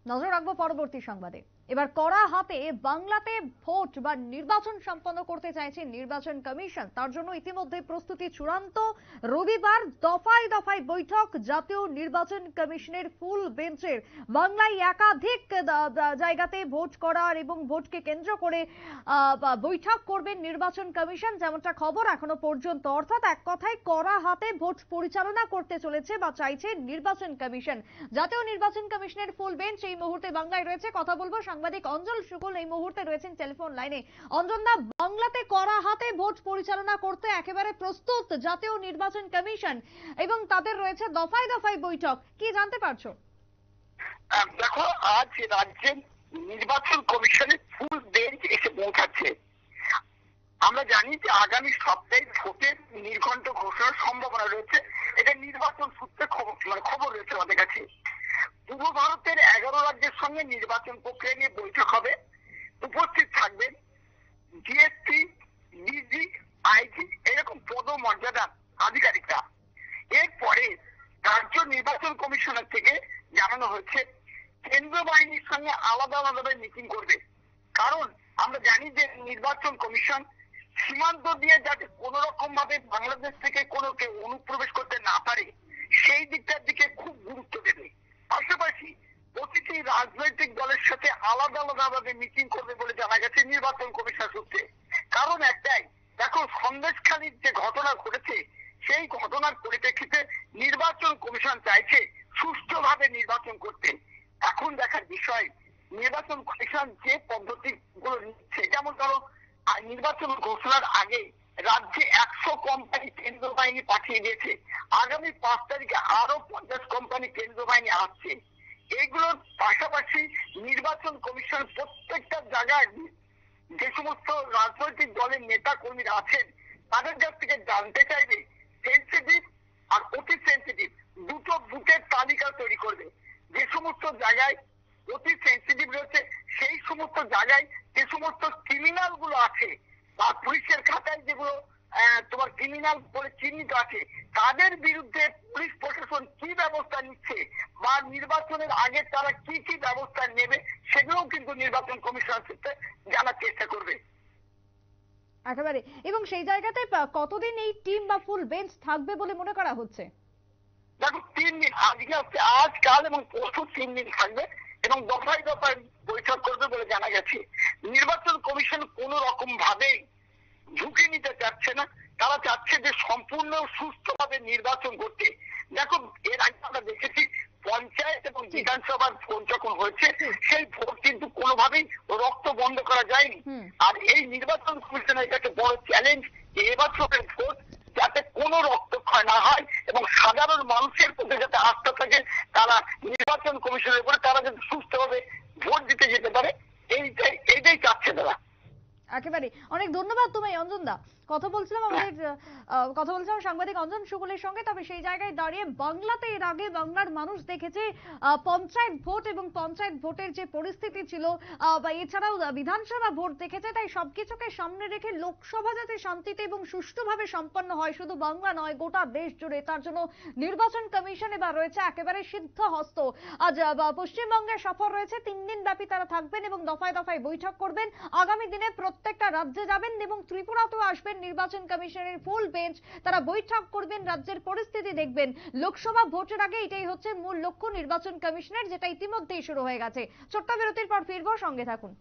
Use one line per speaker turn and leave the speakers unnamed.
নজর রাখবো পরবর্তী সংবাদে। এবার কড়া হাতে বাংলাতে ভোট বা নির্বাচন সম্পন্ন করতে চাইছে নির্বাচন কমিশন। তার জন্য ইতিমধ্যে প্রস্তুতি চূড়ান্ত। রবিবার দফায় দফায় বৈঠক জাতীয় নির্বাচন কমিশনের ফুল বেঞ্চের। বাংলায় একাধিক জায়গাতে ভোট করার এবং ভোটকে কেন্দ্র করে বৈঠক করবেন নির্বাচন কমিশন, যেমনটা খবর এখনো পর্যন্ত। অর্থাৎ এক কথায় কড়া হাতে ভোট পরিচালনা করতে চলেছে বা চাইছে নির্বাচন কমিশন। জাতীয় নির্বাচন কমিশনের ফুল বেঞ্চ এই মুহূর্তে বাংলায় রয়েছে। কথা বলবো সাংবাদিক অঞ্জন শুকুল এই মুহূর্তে রয়েছেন টেলিফোন লাইনে। অঞ্জন দা, বাংলাতে কড়া হাতে ভোট পরিচালনা করতে একেবারে প্রস্তুত জাতীয় নির্বাচন কমিশন এবং তাদের রয়েছে দফায় দফায় বৈঠক, কি জানতে পারছো?
দেখো, আজ রাজ্যের নির্বাচন কমিশনের ফুল বেঞ্চ এসে পৌঁছাচ্ছে। আমরা জানি যে আগামী সপ্তাহে ভোটের নির্ঘণ্ট ঘোষণার সম্ভাবনা রয়েছে। এটা নির্বাচন সূত্রে খবর রয়েছে আমাদের কাছে। পূর্ব ভারতের 11 রাজ্যের সঙ্গে নির্বাচন প্রক্রিয়া নিয়ে বৈঠক হবে। উপস্থিত থাকবেন ডিএসপি, ডিজি, আইজি এরকম পদমর্যাদার আধিকারিকরা। এরপরে রাজ্য নির্বাচন কমিশনের থেকে জানানো হয়েছে কেন্দ্র বাহিনীর সঙ্গে আলাদা আলাদাভাবে মিটিং করবে। কারণ আমরা জানি যে নির্বাচন কমিশন সীমান্ত দিয়ে যাতে কোন রকম ভাবে বাংলাদেশ থেকে কোনো কেউ অনুপ্রবেশ করতে না পারে সেই দিকটার দিকে খুব গুরুত্ব দেবে। পাশাপাশি প্রতিটি রাজনৈতিক দলের সাথে আলাদা আলাদাভাবে মিটিং করবে বলে জানা গেছে নির্বাচন কমিশন সূত্রে। কারণ একটাই, দেখো সন্দেশখালীর যে ঘটনা ঘটেছে সেই ঘটনার পরিপ্রেক্ষিতে নির্বাচন কমিশন চাইছে সুষ্ঠুভাবে নির্বাচন করতে। এখন দেখার বিষয় নির্বাচন কমিশন যে পদ্ধতি গুলো নিচ্ছে, যেমন ধরো নির্বাচন ঘোষণার আগে রাজ্যে 100 কোম্পানি কেন্দ্র বাহিনী পাঠিয়ে দিয়েছে। আগামী 5 তারিখে আরো 50 কোম্পানি কেন্দ্র বাহিনী আসছে। এইগুলোর পাশাপাশি নির্বাচন কমিশন প্রত্যেকটা জায়গায় যে সমস্ত রাজনৈতিক দলের নেতা কর্মীরা আছেন তাদের কাছ থেকে জানতে চাইবে সেন্সিটিভ আর অতি সেন্সিটিভ দুটো বুথের তালিকা তৈরি করবে। যে সমস্ত জায়গায় অতি সেন্সিটিভ রয়েছে সেই সমস্ত জায়গায় যে সমস্ত ক্রিমিনাল গুলো আছে বা পুলিশের খাতায় যেগুলো তোমার ক্রিমিনাল বলে চিহ্নিত আছে তাদের বিরুদ্ধে পুলিশ প্রশাসন কি ব্যবস্থা নিচ্ছে বা নির্বাচনের আগে তারা কি কি ব্যবস্থা নেবে সেগুলোও কিন্তু নির্বাচন কমিশন সূত্রে জানার চেষ্টা করবে
একেবারে। এবং সেই জায়গাতে কতদিন এই টিম বা ফুল বেঞ্চ থাকবে বলে মনে করা হচ্ছে?
দেখো, 3 দিন, আজকে হচ্ছে আজ, কাল এবং পরশু 3 দিন থাকবে এবং দফায় দফায় বৈঠক করবে বলে জানা গেছে। নির্বাচন কমিশন কোন রকম ভাবে ঝুঁকি নিতে চাচ্ছে না। তারা চাচ্ছে যে সম্পূর্ণ সুস্থভাবে নির্বাচন করতে। দেখো, এর আগে আমরা দেখেছি পঞ্চায়েত এবং বিধানসভার ভোট যখন হয়েছে সেই ভোট কিন্তু কোনোভাবেই রক্ত বন্ধ করা যায়নি। আর এই নির্বাচন কমিশনের কাছে বড় চ্যালেঞ্জ যে এবছরের ভোট যাতে কোনো রক্তক্ষয় না হয় এবং সাধারণ মানুষের প্রতি যাতে আস্থা থাকে, তারা নির্বাচন কমিশনের উপরে তারা যাতে সুস্থভাবে ভোট দিতে যেতে পারে এইটাই চাচ্ছে তারা।
একেবারে। অনেক ধন্যবাদ তোমায় অঞ্জন দা। কথা বলছিলাম সাংবাদিক অঞ্জন শুকুলের সঙ্গে। তবে সেই জায়গায় দাঁড়িয়ে বাংলাতে এর আগে বাংলার মানুষ দেখেছে পঞ্চায়েত ভোট এবং পঞ্চায়েত ভোটের যে পরিস্থিতি ছিল বা এছাড়াও বিধানসভা ভোট দেখেছে। তাই সবকিছুকে সামনে রেখে লোকসভা যাতে শান্তিতে এবং সুষ্ঠুভাবে সম্পন্ন হয় শুধু বাংলা নয় গোটা দেশ জুড়ে, তার জন্য নির্বাচন কমিশন এবার রয়েছে একেবারে সিদ্ধ হস্ত। আজ পশ্চিমবঙ্গে সফর রয়েছে, 3 দিন ব্যাপী তারা থাকবেন এবং দফায় দফায় বৈঠক করবেন। আগামী দিনে প্রত্যেকটা রাজ্যে যাবেন এবং ত্রিপুরাতেও আসবেন নির্বাচন কমিশনের ফুল বেঞ্চ। তারা বৈঠক করবেন, রাজ্যের পরিস্থিতি দেখবেন। লোকসভা ভোটের আগে এটাই হচ্ছে মূল লক্ষ্য নির্বাচন কমিশনের, যেটা ইতিমধ্যেই শুরু হয়ে গেছে। ছোট্ট বিরতির পর ফিরবো, সঙ্গে থাকুন।